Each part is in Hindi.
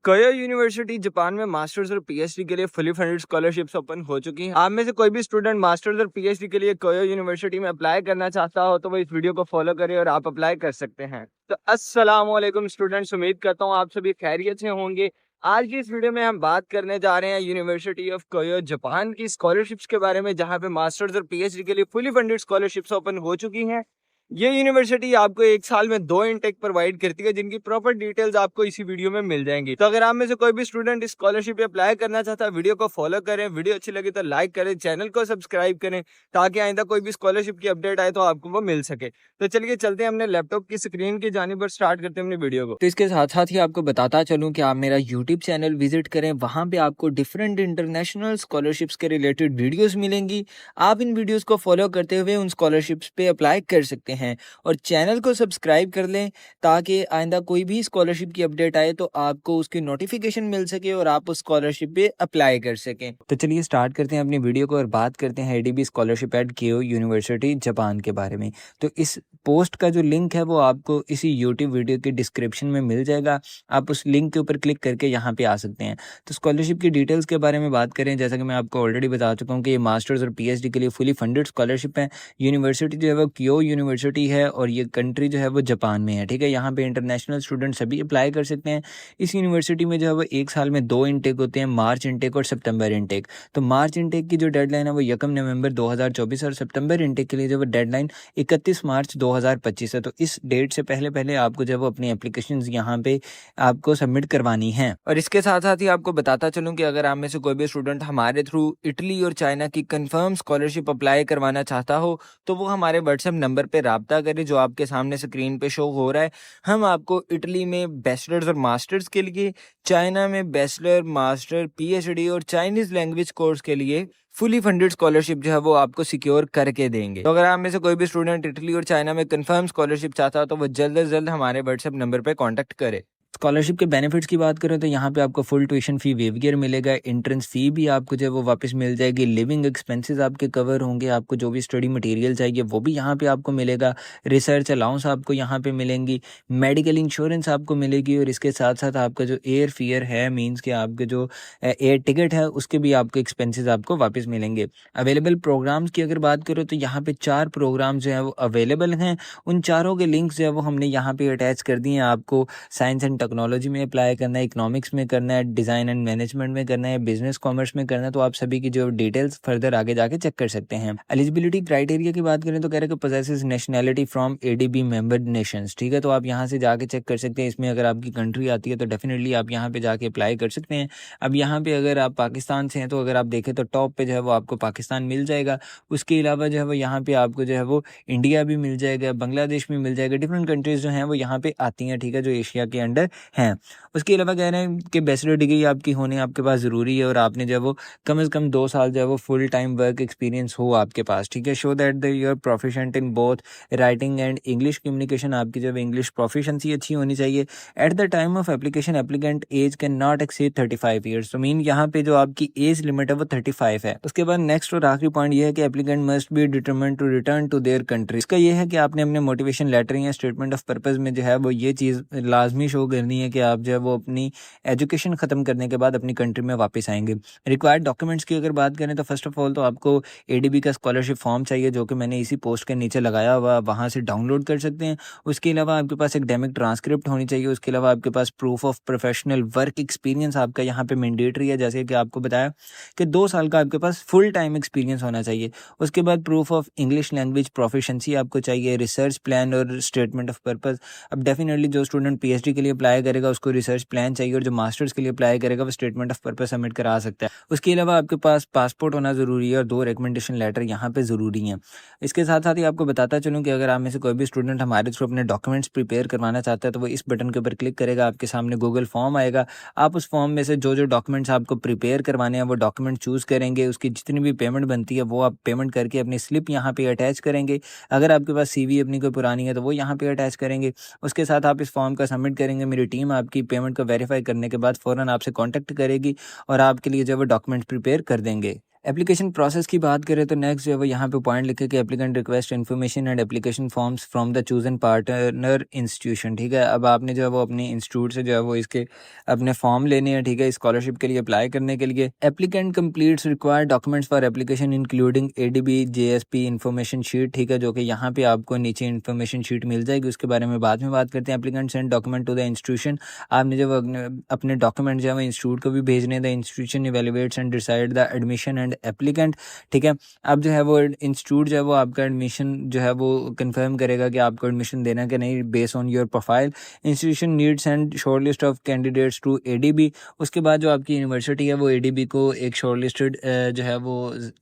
कोयो यूनिवर्सिटी जापान में मास्टर्स और पीएचडी के लिए फुली फंडेड स्कॉलरशिप्स ओपन हो चुकी हैं। आप में से कोई भी स्टूडेंट मास्टर्स और पीएचडी के लिए कोयो यूनिवर्सिटी में अप्लाई करना चाहता हो तो वो इस वीडियो को फॉलो करें और आप अप्लाई कर सकते हैं। तो अस्सलाम वालेकुम स्टूडेंट्स, उम्मीद करता हूँ आप सभी खैरियत से होंगे। आज की इस वीडियो में हम बात करने जा रहे हैं यूनिवर्सिटी ऑफ कोयो जापान की स्कॉलरशिप्स के बारे में, जहाँ पे मास्टर्स और पीएचडी के लिए फुली फंडेड स्कॉलरशिप्स ओपन हो चुकी हैं। ये यूनिवर्सिटी आपको एक साल में 2 इनटेक प्रोवाइड करती है, जिनकी प्रॉपर डिटेल्स आपको इसी वीडियो में मिल जाएंगी। तो अगर आप में से कोई भी स्टूडेंट इस स्कॉलरशिप पे अप्लाई करना चाहता है, वीडियो को फॉलो करें। वीडियो अच्छी लगी तो लाइक करें, चैनल को सब्सक्राइब करें ताकि आइंदा कोई भी स्कॉलरशिप की अपडेट आए तो आपको वो मिल सके। तो चलिए चलते हैं अपने लैपटॉप की स्क्रीन की जानिब पर, स्टार्ट करते हैं अपनी वीडियो को। तो इसके साथ साथ ही आपको बताता चलूं कि आप मेरा यूट्यूब चैनल विजिट करें, वहां पे आपको डिफरेंट इंटरनेशनल स्कॉलरशिप्स के रिलेटेड वीडियोस मिलेंगी। आप इन वीडियोस को फॉलो करते हुए उन स्कॉलरशिप्स पे अप्लाई कर सकते हैं और चैनल को सब्सक्राइब कर लें ताकि आइंदा कोई भी स्कॉलरशिप की अपडेट आए तो आपको उसकी नोटिफिकेशन मिल सके और आप उस स्कॉलरशिप पे अप्लाई कर सकें। तो चलिए स्टार्ट करते हैं अपनी वीडियो को और बात करते हैं एडीबी स्कॉलरशिप एट केओ यूनिवर्सिटी जापान के बारे में। तो इस पोस्ट का जो लिंक है वो आपको इसी यूट्यूब वीडियो के डिस्क्रिप्शन में मिल जाएगा। आप उस लिंक के ऊपर क्लिक करके यहाँ पे आ सकते हैं। तो स्कॉलरशिप की डिटेल्स के बारे में बात करें, जैसा कि मैं आपको ऑलरेडी बता चुका हूँ कि ये मास्टर्स और पीएचडी के लिए फुली फंडेड स्कॉलरशिप है। यूनिवर्सिटी जो है वो क्यो यूनिवर्सिटी है और ये कंट्री जो है वो जापान में है। ठीक है, यहाँ पे इंटरनेशनल स्टूडेंट सभी अप्लाई कर सकते हैं। इस यूनिवर्सिटी में जो है वो एक साल में 2 इनटेक होते हैं, मार्च इनटेक और सितंबर इनटेक। तो मार्च इनटेक की जो डेडलाइन है वो 1 नवंबर 2024 और सितंबर इनटेक के लिए जो वो डेडलाइन 31 मार्च 2025 है। तो इस डेट से पहले पहले आपको जो वो अपनी एप्लीकेशंस यहाँ पे आपको सबमिट करवानी है। और इसके साथ साथ ही आपको बताता चलूँ कि अगर आप में से कोई भी स्टूडेंट हमारे थ्रू इटली और चाइना की कंफर्म स्कॉलरशिप अप्लाई करवाना चाहता हो तो वो हमारे व्हाट्सएप नंबर पे राब्ता करें जो आपके सामने स्क्रीन पे शो हो रहा है। हम आपको इटली में बैचलर्स और मास्टर्स के लिए, चाइना में बैचलर, मास्टर, पीएचडी और चाइनीज लैंग्वेज कोर्स के लिए फुली फंडेड स्कॉलरशिप जो है वो आपको सिक्योर करके देंगे। तो अगर आप में से कोई भी स्टूडेंट इटली और चाइना में कंफर्म स्कॉलरशिप चाहता हो तो वो जल्द से जल्द हमारे व्हाट्सएप नंबर पे कांटेक्ट करे। स्कॉलरशिप के बेनिफिट्स की बात करें तो यहाँ पे आपको फुल ट्यूशन फी वेवियर मिलेगा, एंट्रेंस फी भी आपको जो है वो वापस मिल जाएगी, लिविंग एक्सपेंसेस आपके कवर होंगे, आपको जो भी स्टडी मटेरियल चाहिए वो भी यहाँ पे आपको मिलेगा, रिसर्च अलाउंस आपको यहाँ पे मिलेंगी, मेडिकल इंश्योरेंस आपको मिलेगी और इसके साथ साथ आपका जो एयर फेयर है, मीन्स के आपके जो एयर टिकट है उसके भी आपको एक्सपेंसेस आपको वापस मिलेंगे। अवेलेबल प्रोग्राम्स की अगर बात करो तो यहाँ पे 4 प्रोग्राम जो है वो अवेलेबल हैं। उन चारों के लिंक्स जो है वो हमने यहाँ पे अटैच कर दिए हैं। आपको साइंस एंड टेक्नोलॉजी में अप्लाई करना है, इकोनॉमिक्स में करना है, डिज़ाइन एंड मैनेजमेंट में करना है, बिजनेस कॉमर्स में करना है, तो आप सभी की जो डिटेल्स फर्दर आगे जाके चेक कर सकते हैं। एलिजिबिलिटी क्राइटेरिया की बात करें तो कह रहे हैं कि possesses nationality from ADB member Nations. ठीक है, तो आप यहाँ से जाके चेक कर सकते हैं। इसमें अगर आपकी कंट्री आती है तो डेफिनेटली आप यहाँ पे जाके अप्लाई कर सकते हैं। अब यहाँ पे अगर आप पाकिस्तान से हैं तो अगर आप देखें तो टॉप पे जो है वो आपको पाकिस्तान मिल जाएगा। उसके अलावा जो है वो यहाँ पे आपको जो है वो इंडिया भी मिल जाएगा, बांग्लादेश भी मिल जाएगा। डिफरेंट कंट्रीज जो हैं वो यहाँ पे आती हैं, ठीक है, जो एशिया के अंडर हैं। उसके अलावा कह रहे हैं कि बैचलर डिग्री आपकी होनी आपके पास ज़रूरी है और आपने जो वो कम से कम 2 साल जो है वो फुल टाइम वर्क एक्सपीरियंस हो आपके पास। ठीक है, show that the you're proficient in both writing and English communication, आपकी जो इंग्लिश प्रोफिशिएंसी अच्छी होनी चाहिए। At the time of application applicant age can not exceed 35 years. तो मीन यहाँ पे जो आपकी एज लिमिट है वो 35 है। उसके बाद नेक्स्ट और आखिरी पॉइंट ये है कि applicant must be determined to return to their country. इसका ये है कि आपने अपने मोटिवेशन लेटर या स्टेटमेंट ऑफ पर्पस में जो है वो ये चीज़ लाजमी शो करनी है कि आप जो है वो अपनी एजुकेशन ख़त्म करने के बाद अपनी कंट्री में वापस आएंगे। रिक्वायर्ड डॉक्यूमेंट्स की अगर बात करें तो फर्स्ट ऑफ ऑल तो आपको एडीबी का स्कॉलरशिप फॉर्म चाहिए जो कि मैंने इसी पोस्ट के नीचे लगाया हुआ, वहाँ से डाउनलोड कर सकते हैं। उसके अलावा आपके पास एकेडमिक ट्रांसक्रिप्ट होनी चाहिए। उसके अलावा आपके पास proof of professional work experience आपका यहाँ पे मैंडेटरी है, जैसे कि आपको बताया कि 2 साल का आपके पास फुल टाइम एक्सपीरियंस होना चाहिए। उसके बाद proof of English language proficiency आपको चाहिए, रिसर्च प्लान और स्टेटमेंट ऑफ पर्पस। अब डेफिनेटली जो स्टूडेंट पीएचडी के लिए अप्लाई करेगा उसको रिसर्च प्लान चाहिए और जो मास्टर्स के लिए अप्लाई करेगा वो स्टेटमेंट ऑफ पर्पस सबमिट करा सकता है। उसके अलावा आपके पास पासपोर्ट होना ज़रूरी है और 2 रिकमेंडेशन लेटर यहाँ पे ज़रूरी हैं। इसके साथ साथ ही आपको बताता चलूँ कि अगर आप में से कोई भी स्टूडेंट हमारे थ्रू अपने डॉक्यूमेंट्स प्रिपेयर करवाना चाहता है तो वो इस बटन के ऊपर क्लिक करेगा, आपके सामने गूगल फॉर्म आएगा। आप उस फॉर्म में से जो जो डॉक्यूमेंट्स आपको प्रिपेयर करवाने हैं वो डॉक्यूमेंट चूज़ करेंगे। उसकी जितनी भी पेमेंट बनती है वो आप पेमेंट करके अपनी स्लिप यहाँ पे अटैच करेंगे। अगर आपके पास सीवी अपनी कोई पुरानी है तो वो यहाँ पे अटैच करेंगे। उसके साथ आप इस फॉर्म का सबमिट करेंगे। मेरी टीम आपकी पेमेंट को वेरीफाई करने के बाद फ़ौरन आपसे कांटेक्ट करेगी और आपके लिए जो वो डॉक्यूमेंट्स प्रिपेयर कर देंगे। एप्लीकेशन प्रोसेस की बात करें तो नेक्स्ट जो है वो यहाँ पे पॉइंट लिखे कि applicant request information and application forms from the chosen partner institution. ठीक है, अब आपने जो है वो अपने इंस्टीट्यूट से जो है वो इसके अपने फॉर्म लेने हैं। ठीक है, स्कॉलरशिप के लिए अप्लाई करने के लिए applicant completes required documents for application including ADB JSP information sheet. ठीक है, जो कि यहाँ पे आपको नीचे इन्फॉर्मेशन शीट मिल जाएगी, उसके बारे में बाद में बात करते हैं। Applicant send document to the institution, आपने जो अपने डॉक्यूमेंट जो है वो इंस्टीट्यूट को भी भेजने। The institution evaluates and decide the admission and applicant. ठीक है, अब जो है वो इंस्टीट्यूट जो है वो आपका एडमिशन जो है वो कंफर्म करेगा कि आपको एडमिशन देना कि नहीं base on your profile. Institution needs and short list of candidates to ADB. उसके बाद जो आपकी यूनिवर्सिटी है वो एडीबी को एक शॉर्ट लिस्टेड जो है वो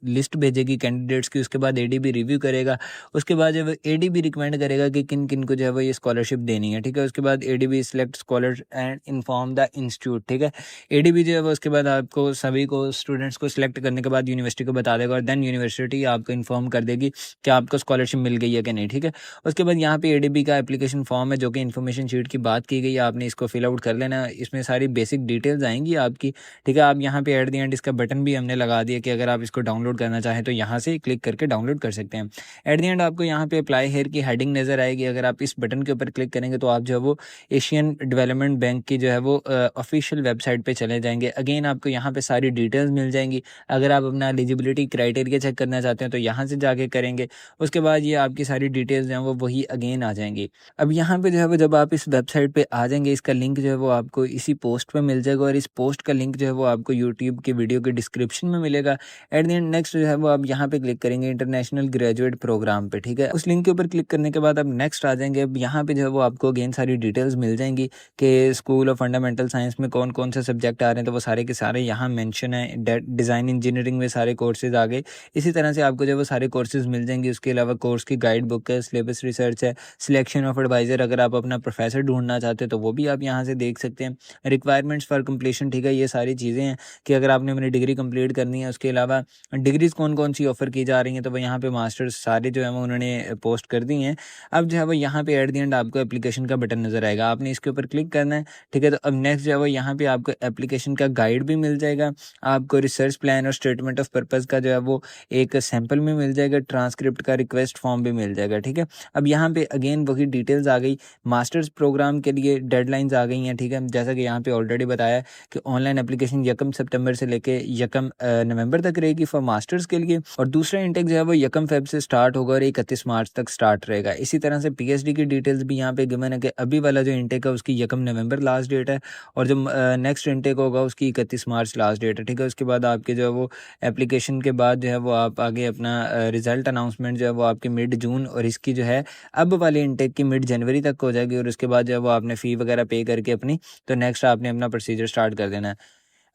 लिस्ट भेजेगी कैंडिडेट्स की। उसके बाद एडीबी रिव्यू करेगा, उसके बाद जो है एडीबी रिकमेंड करेगा कि किन किन को जो है वो ये स्कॉलरशिप देनी है। ठीक है, उसके बाद ADB select scholar and inform the institute. ठीक है, एडीबी जो है वो उसके बाद आपको सभी को स्टूडेंट्स को सिलेक्ट करने के बाद यूनिवर्सिटी को बता देगा और देन यूनिवर्सिटी आपको इन्फॉर्म कर देगी कि आपको स्कॉलरशिप मिल गई है कि नहीं। ठीक है, उसके बाद यहाँ पे एडीबी का एप्लीकेशन फॉर्म है जो कि इन्फॉर्मेशन शीट की बात की गई है, आपने इसको फिल आउट कर लेना। इसमें सारी बेसिक डिटेल्स आएंगी आपकी। ठीक है, आप यहाँ पे एट द एंड इसका बटन भी हमने लगा दिया कि अगर आप इसको डाउनलोड करना चाहें तो यहाँ से क्लिक करके डाउनलोड कर सकते हैं। एट द एंड आपको यहाँ पे अप्लाई हेयर की हेडिंग नजर आएगी। अगर आप इस बटन के ऊपर क्लिक करेंगे तो आप जो है वो एशियन डेवलपमेंट बैंक की जो है वो ऑफिशियल वेबसाइट पे चले जाएंगे। अगेन आपको यहाँ पे सारी डिटेल्स मिल जाएंगी। अगर आप अपना एलिजिबिलिटी क्राइटेरिया चेक करना चाहते हैं तो यहाँ से जाके करेंगे। उसके बाद ये आपकी सारी डिटेल्स जो हैं वो वही अगेन आ जाएंगी। अब यहाँ पे जो है वो जब आप इस वेबसाइट पे आ जाएंगे, इसका लिंक जो है वो आपको इसी पोस्ट पे मिल जाएगा और इस पोस्ट का लिंक जो है वो आपको यूट्यूब की वीडियो के डिस्क्रिप्शन में मिलेगा। एट द एंड नेक्स्ट जो है वो आप यहाँ पे क्लिक करेंगे इंटरनेशनल ग्रेजुएट प्रोग्राम पे। ठीक है, उस लिंक के ऊपर क्लिक करने के बाद आप नेक्स्ट आ जाएंगे। अब यहाँ पे जो है वो आपको अगेन सारी डिटेल्स मिल जाएंगी कि स्कूल ऑफ फंडामेंटल साइंस में कौन कौन से सब्जेक्ट आ रहे हैं, तो वो सारे के सारे यहाँ मेंशन है। डिज़ाइन इंजीनियरिंग में सारे कोर्सेज आ गए। इसी तरह से आपको जो वो सारे कोर्सेज मिल जाएंगे। उसके अलावा कोर्स की गाइड बुक है, सिलेबस रिसर्च है, सिलेक्शन ऑफ एडवाइजर, अगर आप अपना प्रोफेसर ढूंढना चाहते हैं तो वो भी आप यहाँ से देख सकते हैं। रिक्वायरमेंट्स फॉर कंप्लीशन, ठीक है, ये सारी चीज़ें हैं कि अगर आपने अपनी डिग्री कंप्लीट करनी है। उसके अलावा डिग्रीज कौन कौन सी ऑफर की जा रही हैं, तो वो यहाँ पे मास्टर्स सारे जो है वो उन्होंने पोस्ट कर दी हैं। अब जो है वो यहाँ पे एट द एंड आपको एप्लीकेशन का बटन नजर आएगा, आपने इसके ऊपर क्लिक करना है। ठीक है, तो अब नेक्स्ट जो है वो यहाँ पे आपको एप्लीकेशन का गाइड भी मिल जाएगा, आपको रिसर्च प्लान और स्टेटमेंट ऑफ पर्पस का जो है वो एक सैंपल में मिल जाएगा, ट्रांसक्रिप्ट का रिक्वेस्ट फॉर्म भी मिल जाएगा। ठीक है, अब यहाँ पे अगेन वही डिटेल्स आ गई। मास्टर्स प्रोग्राम के लिए डेडलाइंस आ गई हैं। ठीक है, जैसा कि यहाँ पे ऑलरेडी बताया कि ऑनलाइन एप्लीकेशन 1 सितंबर से लेके 1 नवंबर तक रहेगी फॉर मास्टर्स के लिए, और दूसरा इंटेक जो है वो 1 फेब से स्टार्ट होगा और 31 मार्च तक स्टार्ट रहेगा। इसी तरह से पीएचडी की डिटेल्स भी यहाँ पे गिवन है कि अभी वाला जो इंटेक है उसकी 1 नवंबर लास्ट डेट है और जो नेक्स्ट इंटेक होगा उसकी 31 मार्च लास्ट डेट है। ठीक है, उसके बाद आपके जो है वो एप्लीकेशन के बाद जो है वो आप आगे अपना रिजल्ट अनाउंसमेंट जो है वो आपके मिड जून और इसकी जो है अब वाले इंटेक की मिड जनवरी तक हो जाएगी। और उसके बाद जो है वो आपने फ़ी वगैरह पे करके अपनी तो नेक्स्ट आपने अपना प्रोसीजर स्टार्ट कर देना है।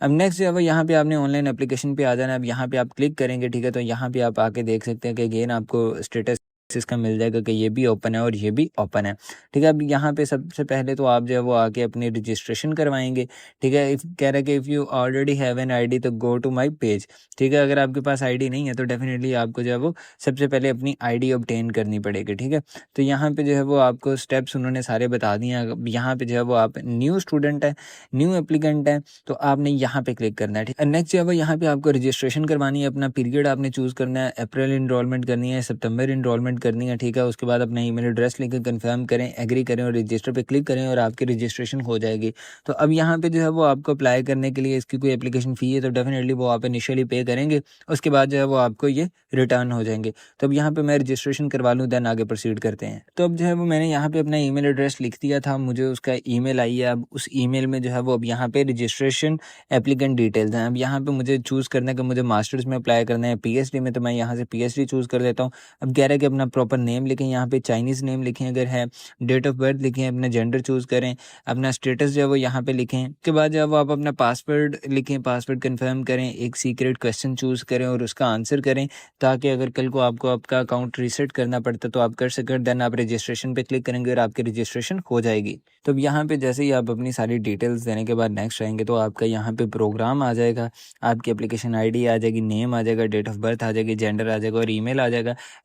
अब नेक्स्ट जो है वो यहाँ पे आपने ऑनलाइन एप्लीकेशन पे आ जाना है। अब यहाँ पे आप क्लिक करेंगे। ठीक है, तो यहाँ पे आप आके देख सकते हैं कि अगेन आपको स्टेटस इसका मिल जाएगा कि ये भी ओपन है और ये भी ओपन है। ठीक है, अब यहाँ पे सबसे पहले तो आप जो है वो आके अपनी रजिस्ट्रेशन करवाएंगे। ठीक है, कह रहा है कि if you already have an ID तो गो टू माय पेज। ठीक है, अगर आपके पास आईडी नहीं है तो डेफिनेटली आपको जो है वो सबसे पहले अपनी आईडी ऑब्टेन करनी पड़ेगी। ठीक है, तो यहाँ पे जो है वो आपको स्टेप्स उन्होंने सारे बता दिए हैं। अब यहाँ पे जो है वो आप न्यू स्टूडेंट है, न्यू एप्लीकेंट है, तो आपने यहाँ पे क्लिक करना है। ठीक है, नेक्स्ट जो है वो यहाँ पे आपको रजिस्ट्रेशन करवानी है, अपना पीरियड आपने चूज़ करना है, अप्रैल इनरोलमेंट करनी है, सितंबर इनरोलमेंट करनी है। ठीक है, उसके बाद अपना ईमेल एड्रेस लेकर कंफर्म करें, एग्री करें और रजिस्टर पे क्लिक करें और आपकी रजिस्ट्रेशन हो जाएगी। तो अब यहाँ पे जो है वो आपको अप्लाई करने के लिए इसकी कोई एप्लीकेशन फ़ी है तो डेफिनेटली वो आप इनिशियली पे करेंगे, उसके बाद जो है वो आपको ये रिटर्न हो जाएंगे। तो अब यहाँ पे मैं रजिस्ट्रेशन करवा लूँ, देन आगे प्रोसीड करते हैं। तो अब जो है वो मैंने यहाँ पे अपना ईमेल एड्रेस लिख दिया था, मुझे उसका ईमेल आई है। अब उस ईमेल में जो है वो अब यहाँ पे रजिस्ट्रेशन एप्लीकेंट डिटेल्स हैं। अब यहाँ पे मुझे चूज़ करना है कि मुझे मास्टर्स में अप्लाई करना है, पीएचडी में, तो मैं यहाँ से पीएचडी चूज़ कर लेता हूँ। अब कह रहा है कि अपना प्रॉपर नेम लिखें, यहाँ पे चाइनीज़ नेम लिखें अगर है, डेट ऑफ बर्थ लिखें, अपना जेंडर चूज़ करें, अपना स्टेटस जो है वो यहाँ पे लिखें। उसके बाद जो है वो आप अपना पासवर्ड लिखें, पासवर्ड कंफर्म करें, एक सीक्रेट क्वेश्चन चूज़ करें और उसका आंसर करें, ताकि अगर कल को आपको आपका अकाउंट रीसेट करना पड़ता तो आप कर सकें। देन आप रजिस्ट्रेशन पे क्लिक करेंगे और आपकी रजिस्ट्रेशन हो जाएगी। तो अब यहाँ पे जैसे ही आप अपनी सारी डिटेल्स देने के बाद नेक्स्ट आएंगे तो आपका यहाँ पे प्रोग्राम आ जाएगा, आपकी एप्लीकेशन आईडी आ जाएगी, नेम आ जाएगा, डेट ऑफ बर्थ आ जाएगी, जेंडर आ जाएगा और ईमेल आ जाएगा।